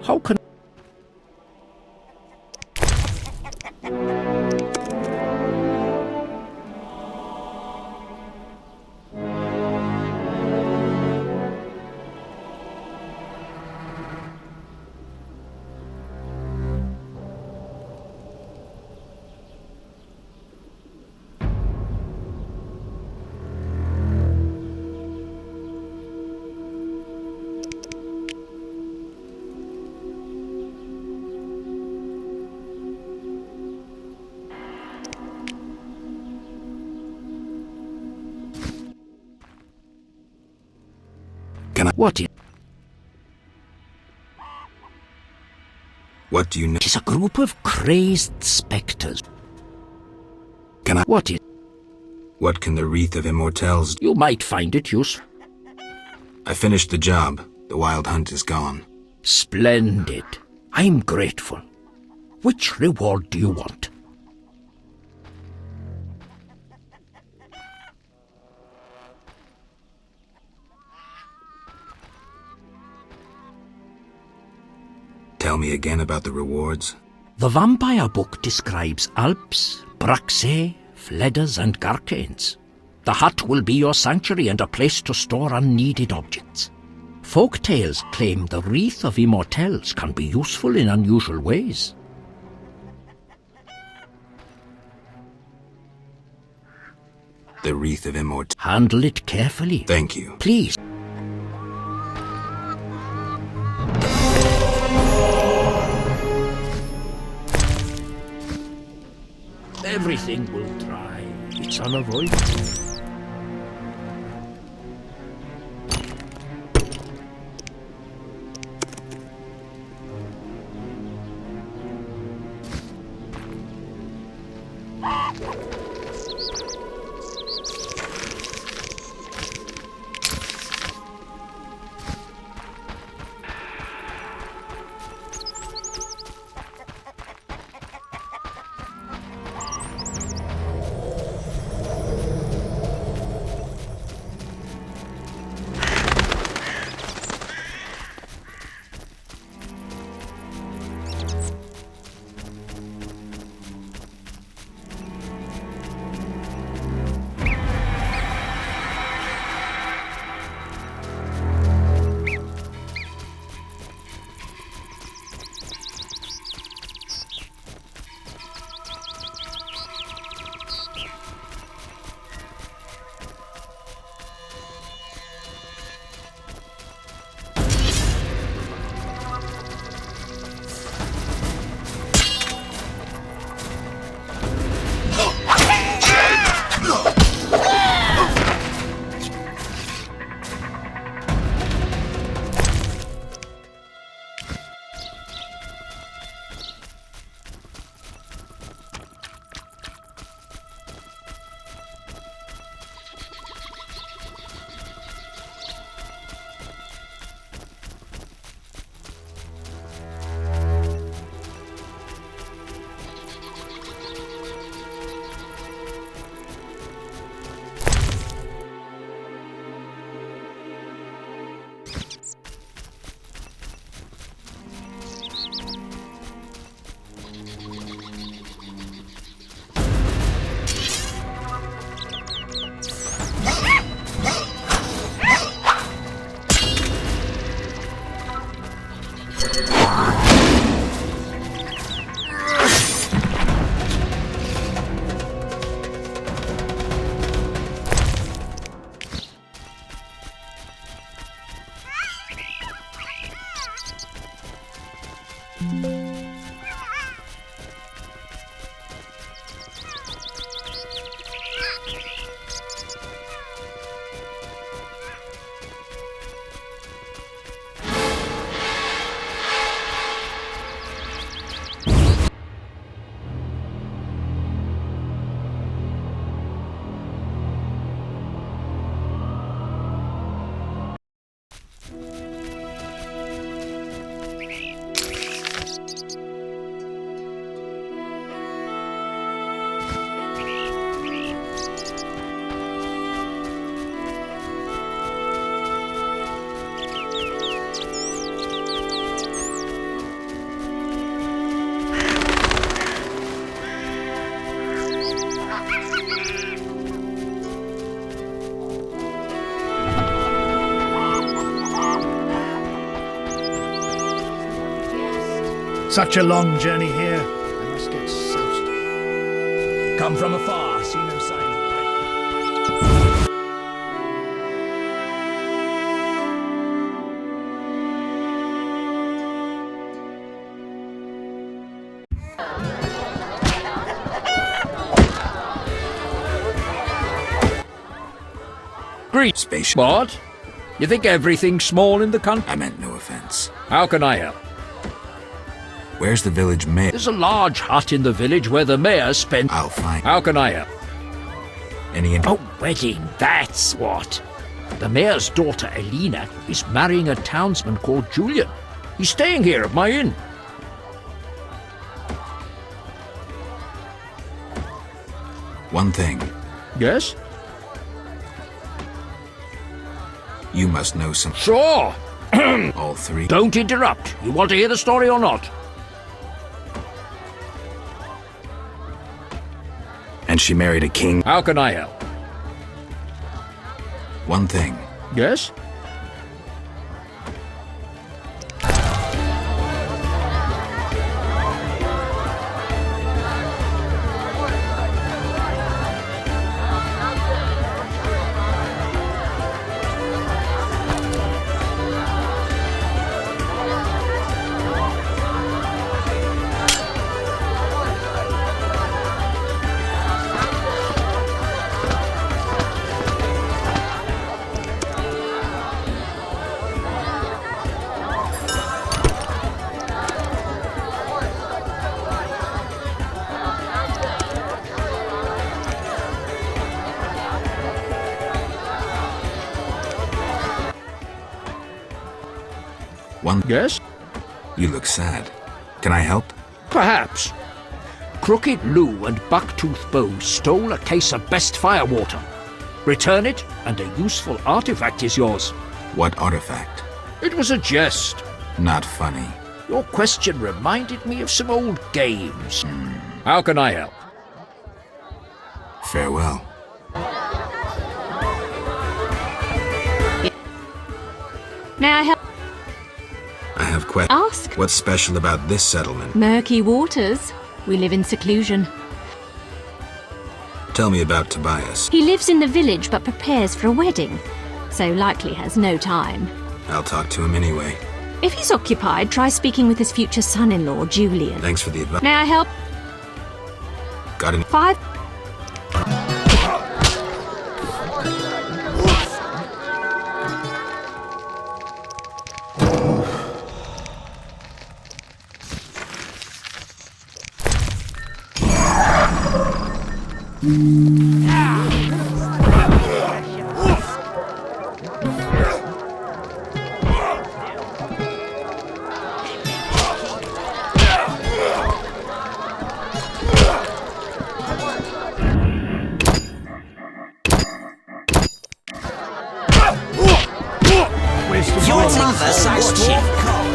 How can... What is... What do you know? It is a group of crazed spectres. Can I... What is... What can the Wreath of Immortelles do? You might find it useful. I finished the job. The Wild Hunt is gone. Splendid. I'm grateful. Which reward do you want? Tell me again about the rewards. The vampire book describes Alps, Braxae, Fledders and Garcanes. The hut will be your sanctuary and a place to store unneeded objects. Folk tales claim the Wreath of Immortelles can be useful in unusual ways. The Wreath of Immortelles. Handle it carefully. Thank you. Please. Everything will dry. It's unavoidable. Such a long journey here. I must get soused. Come from afar, see no sign of Great Spaceship. What? You think everything's small in the country? I meant no offense. How can I help? Where's the village mayor? There's a large hut in the village where the mayor spent... I'll find. How can I help? Oh, Wedding, that's what. The mayor's daughter, Elena, is marrying a townsman called Julian. He's staying here at my inn. one thing. Yes? You must know some. Sure. All three. Don't interrupt. You want to hear the story or not? And she married a king. How can I help? One thing. Yes? One. Yes? You look sad. Can I help? Perhaps. Crooked Lou and Bucktooth Bow stole a case of best firewater. Return it, and a useful artifact is yours. What artifact? It was a jest. Not funny. Your question reminded me of some old games. How can I help? Farewell. May I help? I have questions. Ask. What's special about this settlement? Murky waters. We live in seclusion. Tell me about Tobias. He lives in the village but prepares for a wedding, so likely has no time. I'll talk to him anyway. If he's occupied, try speaking with his future son-in-law, Julian. Thanks for the advice. May I help? Got any? 5. Your mother-sized chip cock.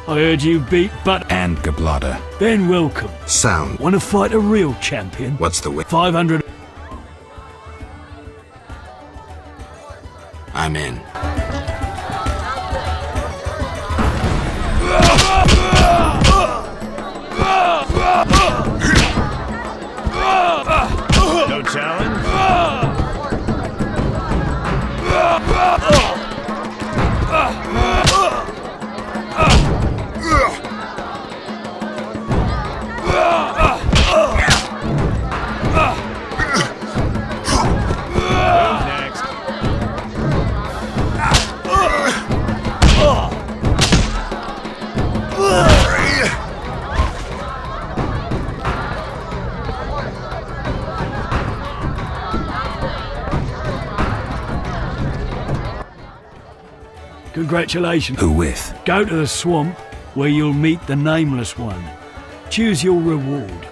I heard you beat Butt. And Gablada. Then welcome. Sound. Want to fight a real champion? What's the 500. I'm in. No challenge? Next. Congratulations. Who with? Go to the swamp where you'll meet the Nameless One. Choose your reward.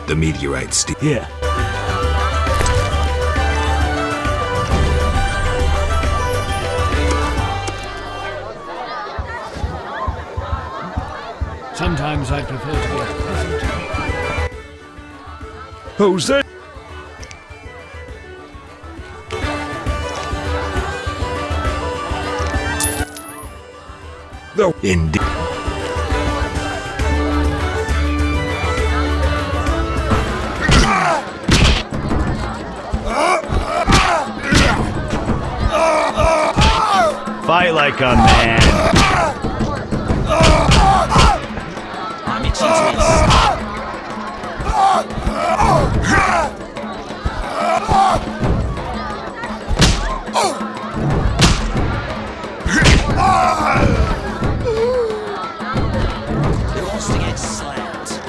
The meteorite steel. Here. Sometimes I prefer to be a peasant. Who's that? Indeed. Fight like a man. I'm itching to this. Who wants to get slapped?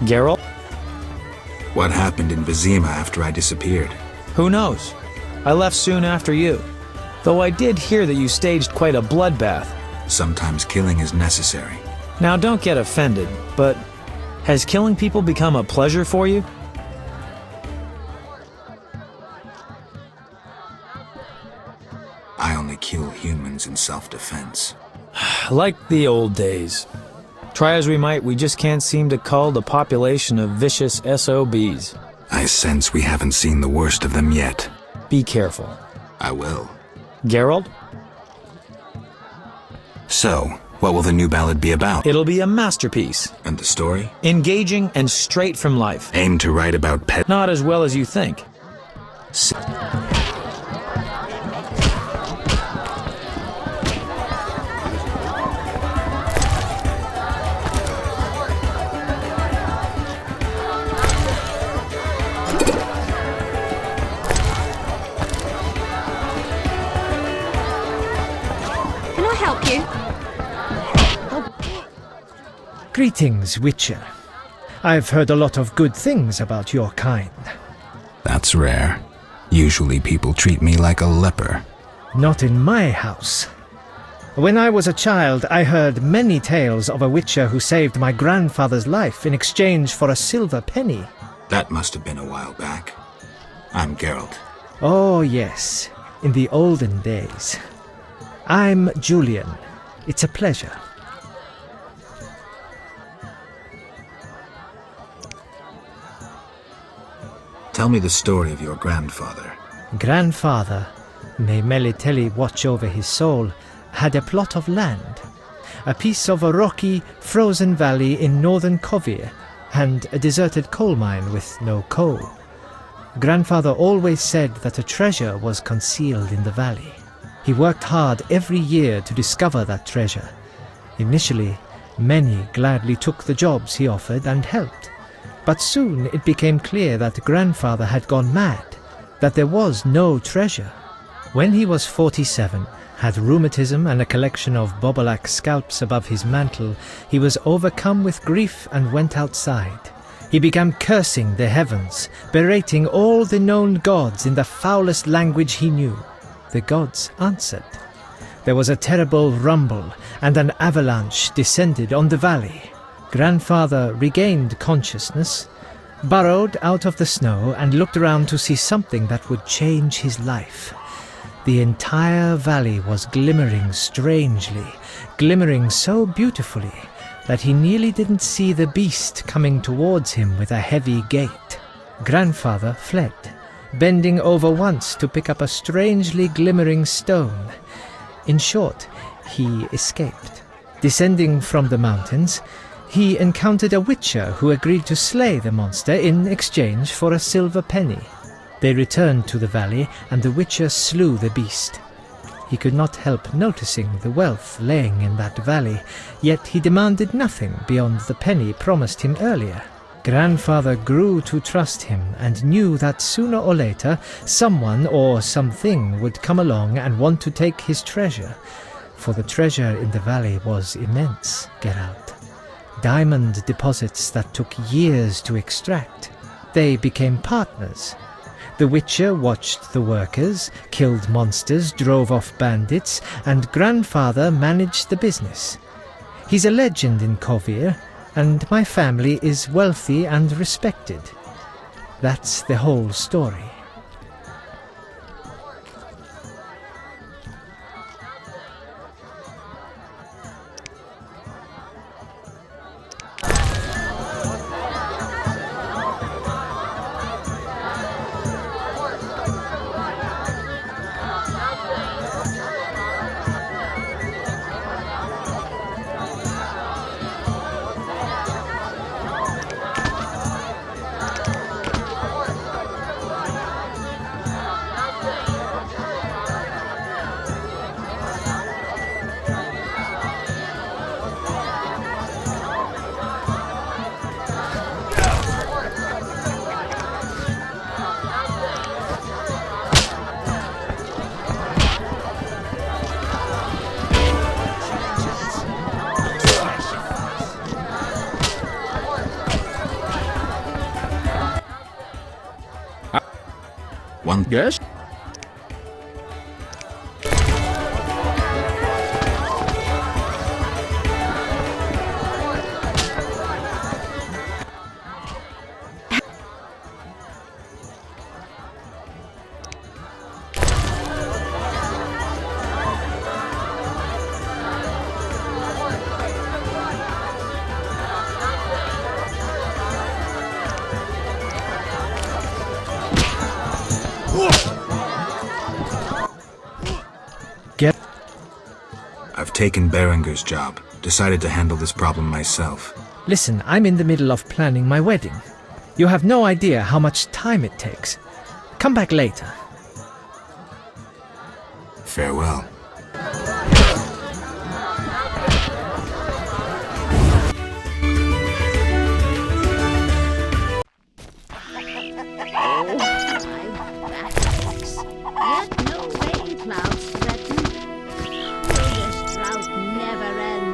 Geralt? What happened in Vizima after I disappeared? Who knows? I left soon after you. Though I did hear that you staged quite a bloodbath. Sometimes killing is necessary. Now don't get offended, but has killing people become a pleasure for you? I only kill humans in self-defense. Like the old days. Try as we might, we just can't seem to cull the population of vicious SOBs. I sense we haven't seen the worst of them yet. Be careful. I will. Geralt? So, what will the new ballad be about? It'll be a masterpiece. And the story? Engaging and straight from life. Aim to write about pet. Not as well as you think. Can I help you? Greetings, Witcher. I've heard a lot of good things about your kind. That's rare. Usually people treat me like a leper. Not in my house. When I was a child, I heard many tales of a Witcher who saved my grandfather's life in exchange for a silver penny. That must have been a while back. I'm Geralt. Oh, yes, in the olden days. I'm Julian. It's a pleasure. Tell me the story of your grandfather. Grandfather, may Melitele watch over his soul, had a plot of land, a piece of a rocky, frozen valley in northern Kovir, and a deserted coal mine with no coal. Grandfather always said that a treasure was concealed in the valley. He worked hard every year to discover that treasure. Initially, many gladly took the jobs he offered and helped. But soon it became clear that grandfather had gone mad, that there was no treasure. When he was 47, had rheumatism and a collection of Bobolak scalps above his mantle, he was overcome with grief and went outside. He began cursing the heavens, berating all the known gods in the foulest language he knew. The gods answered. There was a terrible rumble, and an avalanche descended on the valley. Grandfather regained consciousness, burrowed out of the snow, and looked around to see something that would change his life. The entire valley was glimmering strangely, glimmering so beautifully that he nearly didn't see the beast coming towards him with a heavy gait. Grandfather fled, bending over once to pick up a strangely glimmering stone. In short, he escaped. Descending from the mountains, he encountered a witcher who agreed to slay the monster in exchange for a silver penny. They returned to the valley, and the witcher slew the beast. He could not help noticing the wealth laying in that valley, yet he demanded nothing beyond the penny promised him earlier. Grandfather grew to trust him and knew that sooner or later someone or something would come along and want to take his treasure, for the treasure in the valley was immense, Geralt. Diamond deposits that took years to extract. They became partners. The Witcher watched the workers, killed monsters, drove off bandits, and Grandfather managed the business. He's a legend in Kovir, and my family is wealthy and respected. That's the whole story. One. Yes? I've taken Berenger's job. Decided to handle this problem myself. Listen, I'm in the middle of planning my wedding. You have no idea how much time it takes. Come back later. Farewell. Yet no rain clouds threaten. Will this drought never end?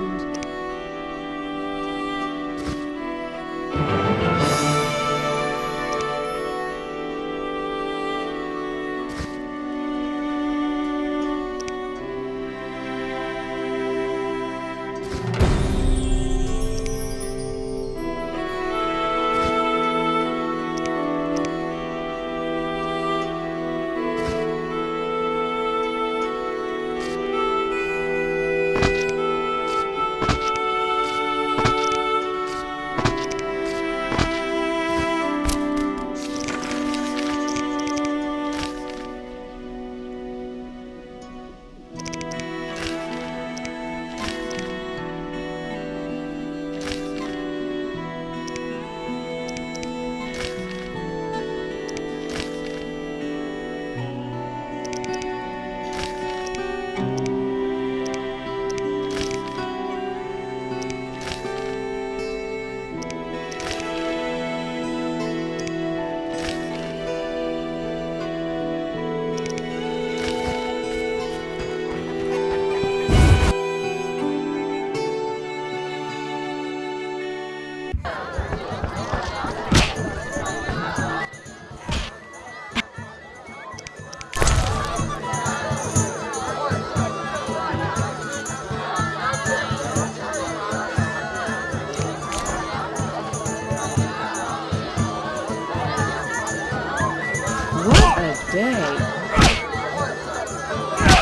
What a day.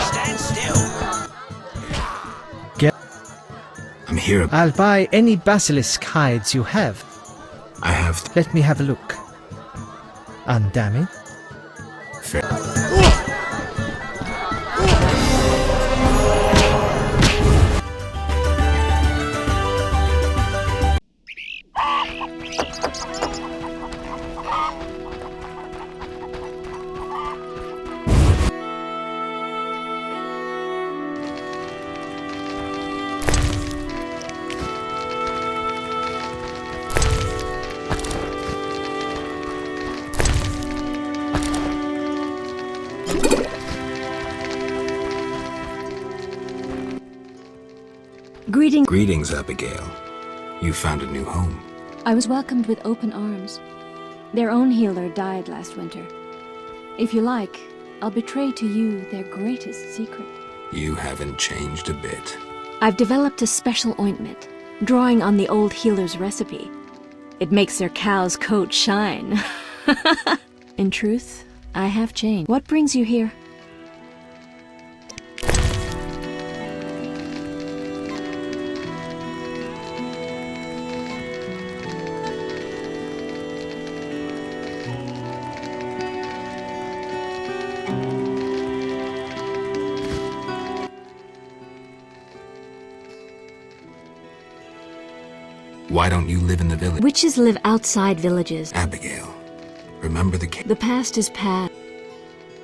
Stand still. I'm here. I'll buy any basilisk hides you have. I have. Let me have a look. Undamaged. Fair. Greetings, Abigail. You found a new home. I was welcomed with open arms. Their own healer died last winter. If you like, I'll betray to you their greatest secret. You haven't changed a bit. I've developed a special ointment. drawing on the old healer's recipe. It makes their cow's coat shine. In truth, I have changed. What brings you here? Why don't you live in the village? Witches live outside villages. Abigail, remember the case? The past is past.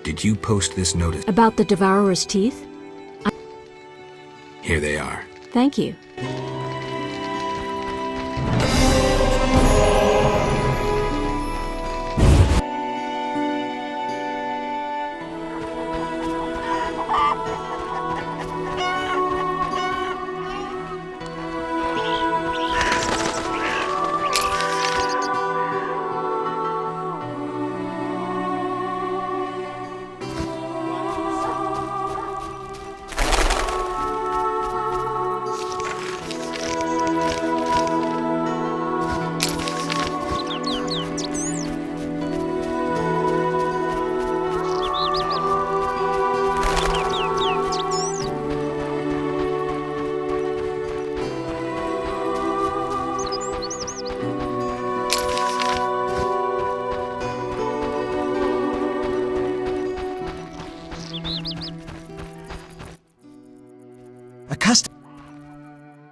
Did you post this notice? About the Devourer's teeth? Here they are. Thank you.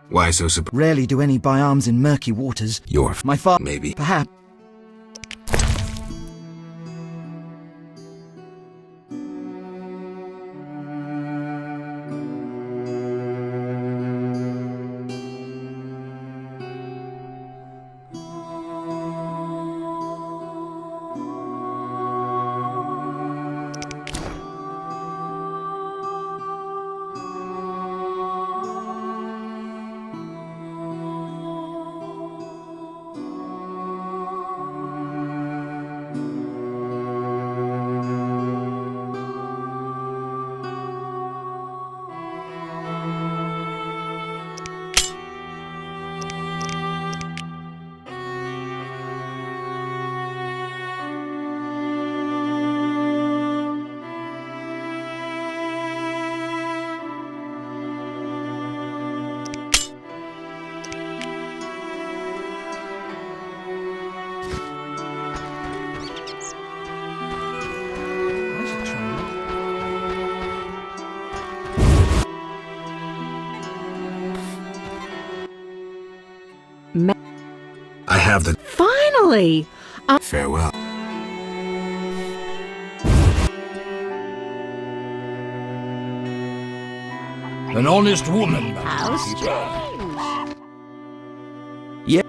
Why so surprised? Rarely do any buy arms in murky waters. My father, maybe. perhaps. I have the... Finally! Farewell. An honest woman. How strange! Yeah.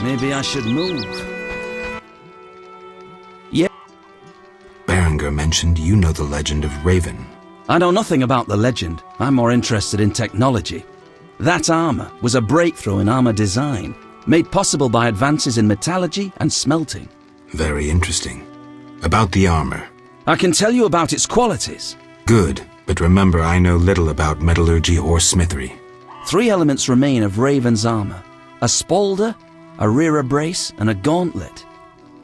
Maybe I should move. Yeah. Berenger mentioned you know the legend of Raven. I know nothing about the legend. I'm more interested in technology. That armor was a breakthrough in armor design, made possible by advances in metallurgy and smelting. Very interesting. About the armor. I can tell you about its qualities. Good, but remember I know little about metallurgy or smithery. 3 elements remain of Raven's armour: a spalder, a rear brace, and a gauntlet.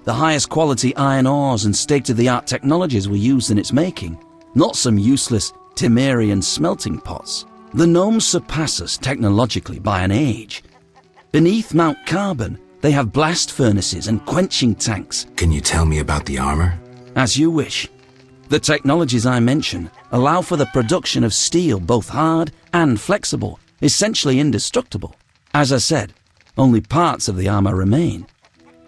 The highest quality iron ores and state-of-the-art technologies were used in its making, not some useless Temerian smelting pots. The gnomes surpass us technologically by an age. Beneath Mount Carbon, they have blast furnaces and quenching tanks. Can you tell me about the armor? As you wish. The technologies I mention allow for the production of steel both hard and flexible, essentially indestructible. As I said, only parts of the armor remain.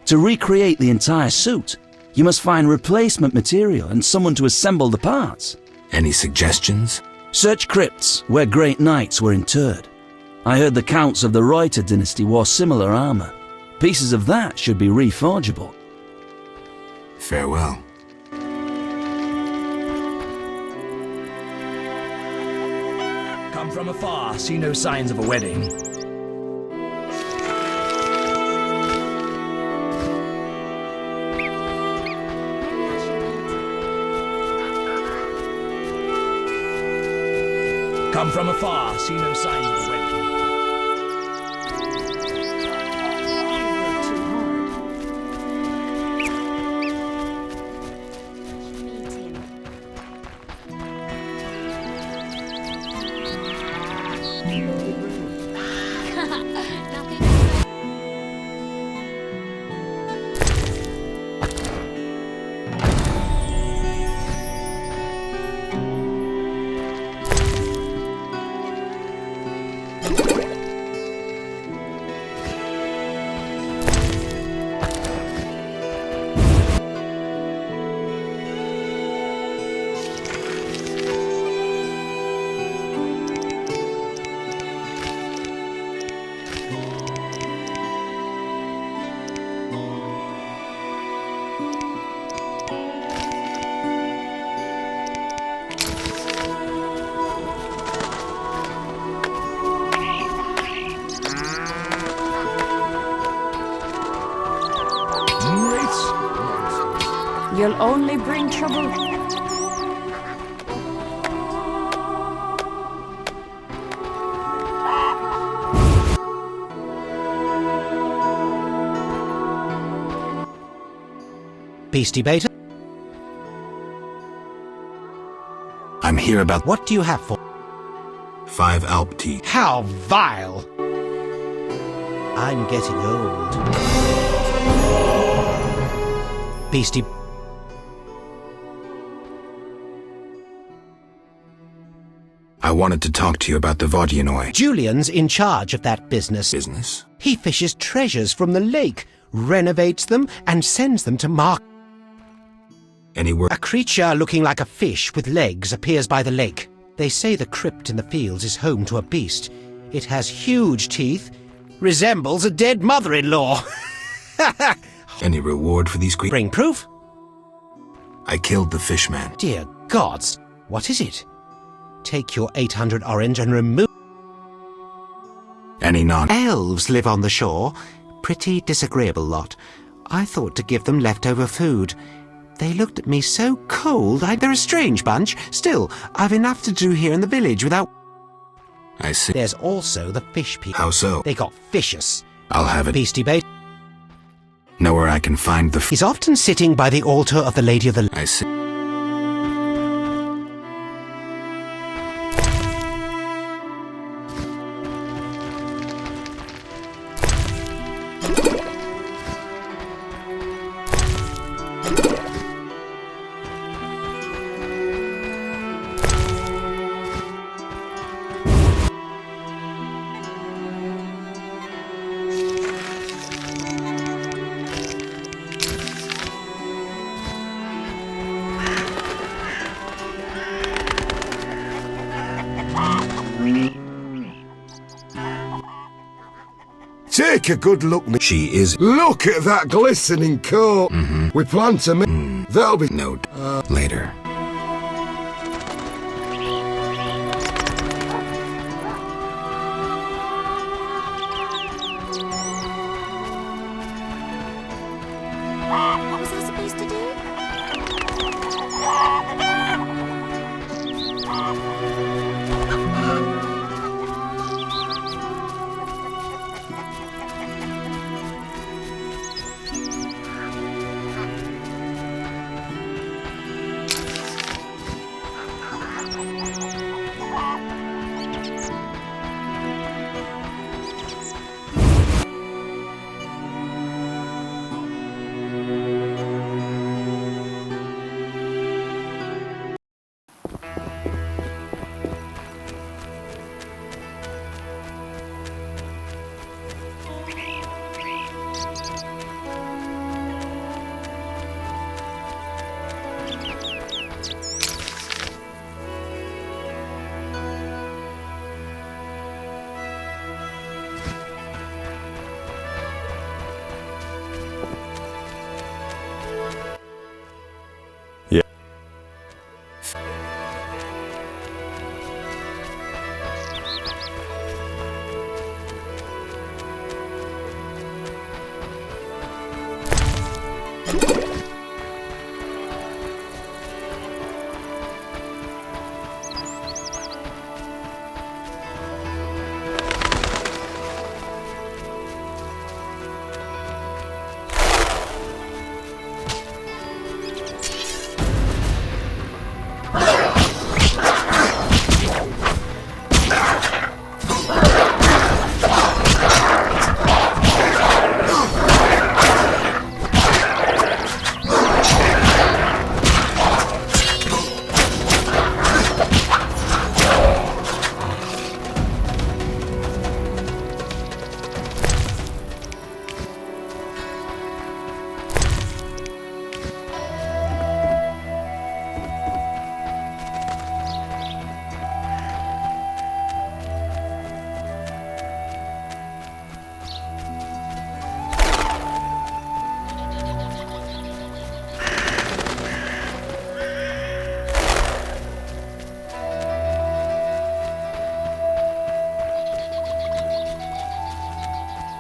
To recreate the entire suit, you must find replacement material and someone to assemble the parts. Any suggestions? Search crypts where great knights were interred. I heard the counts of the Reuter dynasty wore similar armor. Pieces of that should be reforgeable. Farewell. Come from afar, see no signs of a wedding. Come from afar, see no signs of a wedding. You'll only bring trouble. Beastie Beta? I'm here about What do you have for? 5 Alp tea. How vile! I'm getting old. Beastie... I wanted to talk to you about the Vodyanoi. Julian's in charge of that business. Business? He fishes treasures from the lake, renovates them, and sends them to Mark. Any word? A creature looking like a fish with legs appears by the lake. They say the crypt in the fields is home to a beast. It has huge teeth, resembles a dead mother-in-law. Any reward for these creatures? Bring proof? I killed the fishman. Dear gods, what is it? Take your 800 orange and remove... Any non... Elves live on the shore. Pretty disagreeable lot. I thought to give them leftover food. They looked at me so cold. They're a strange bunch. Still, I've enough to do here in the village without... I see. There's also the fish people. How so? They got vicious. I'll have it. Beastie Bait. Know where I can find the... He's often sitting by the altar of the Lady of the... I see. Take a good look. She is... Look at that glistening coat. We plan to make... That'll be... No. Later. What was I supposed to do?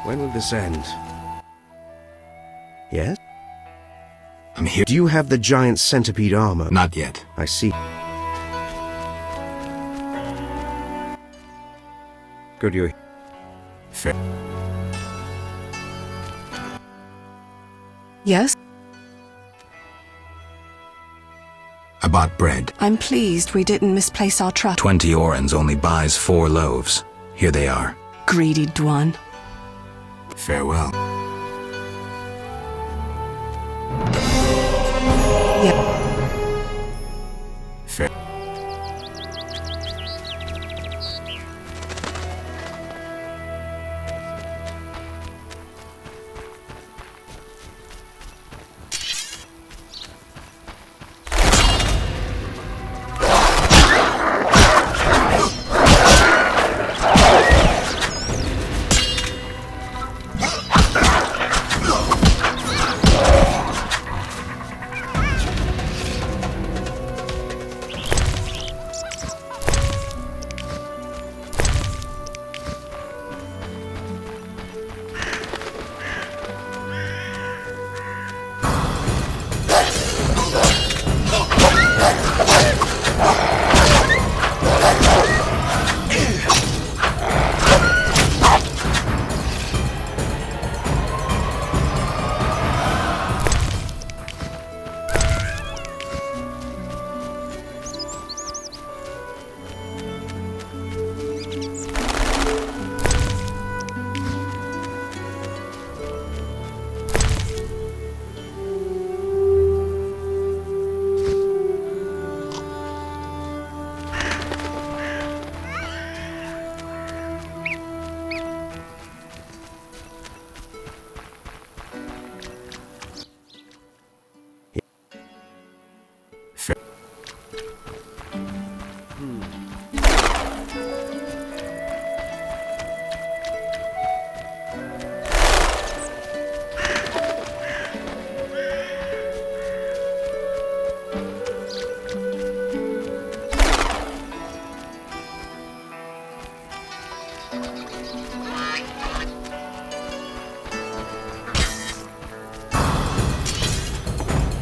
When will this end? Yes? I'm here. Do you have the giant centipede armor? Not yet. I see. Good, you're... Fair. Yes? I bought bread. I'm pleased we didn't misplace our trust. 20 orens only buys 4 loaves. Here they are. Greedy Dwan. Farewell. Fair.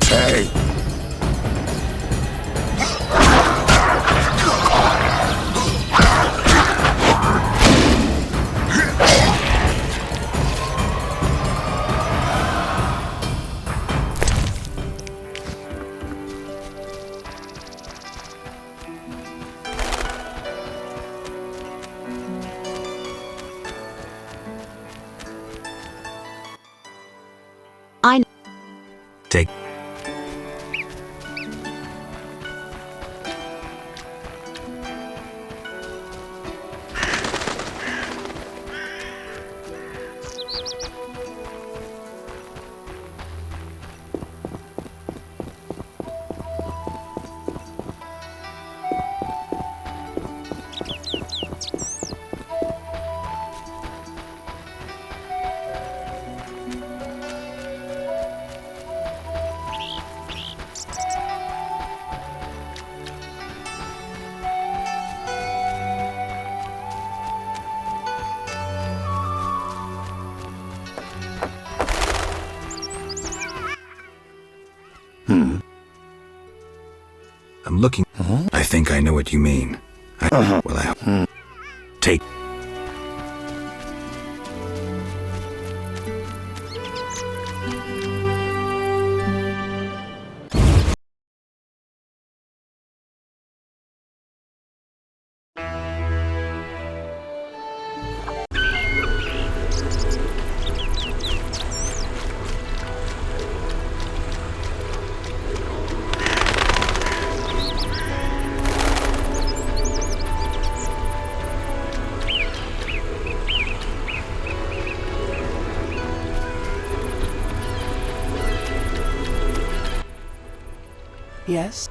Hey! Take. I'm looking. I think I know what you mean. Take. Yes?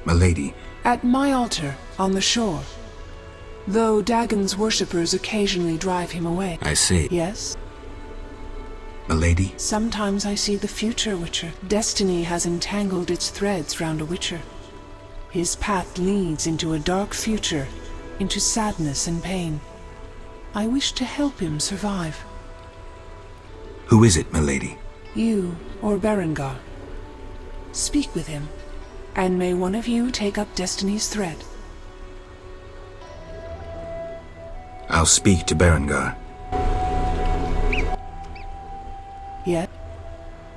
Milady. At my altar, on the shore. Though Dagon's worshippers occasionally drive him away. I see. Yes? Milady. Sometimes I see the future, Witcher. Destiny has entangled its threads round a Witcher. His path leads into a dark future, into sadness and pain. I wish to help him survive. Who is it, milady? You or Berengar. Speak with him, and may one of you take up Destiny's thread. I'll speak to Berengar. Yet,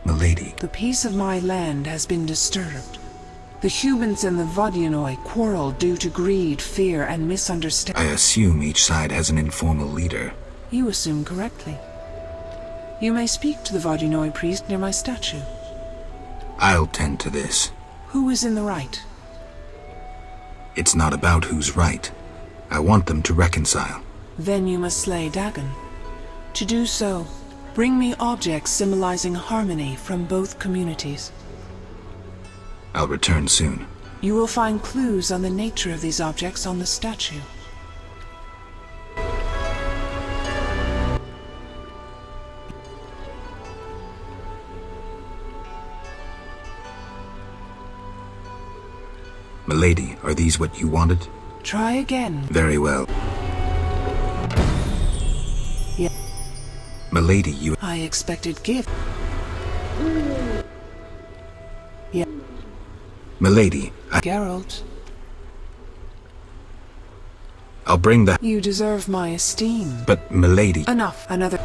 milady. The peace of my land has been disturbed. The humans and the Vodyanoi quarrel due to greed, fear, and misunderstanding. I assume each side has an informal leader. You assume correctly. You may speak to the Vodyanoi priest near my statue. I'll tend to this. Who is in the right? It's not about who's right. I want them to reconcile. Then you must slay Dagon. To do so, bring me objects symbolizing harmony from both communities. I'll return soon. You will find clues on the nature of these objects on the statue. Milady, are these what you wanted? Try again. Very well. Yeah. Milady, you... I expected gift. Yeah. Milady, Geralt. I'll bring that. You deserve my esteem. But, milady... Enough. Another...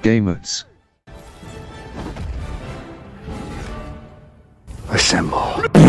Gamers. Assemble.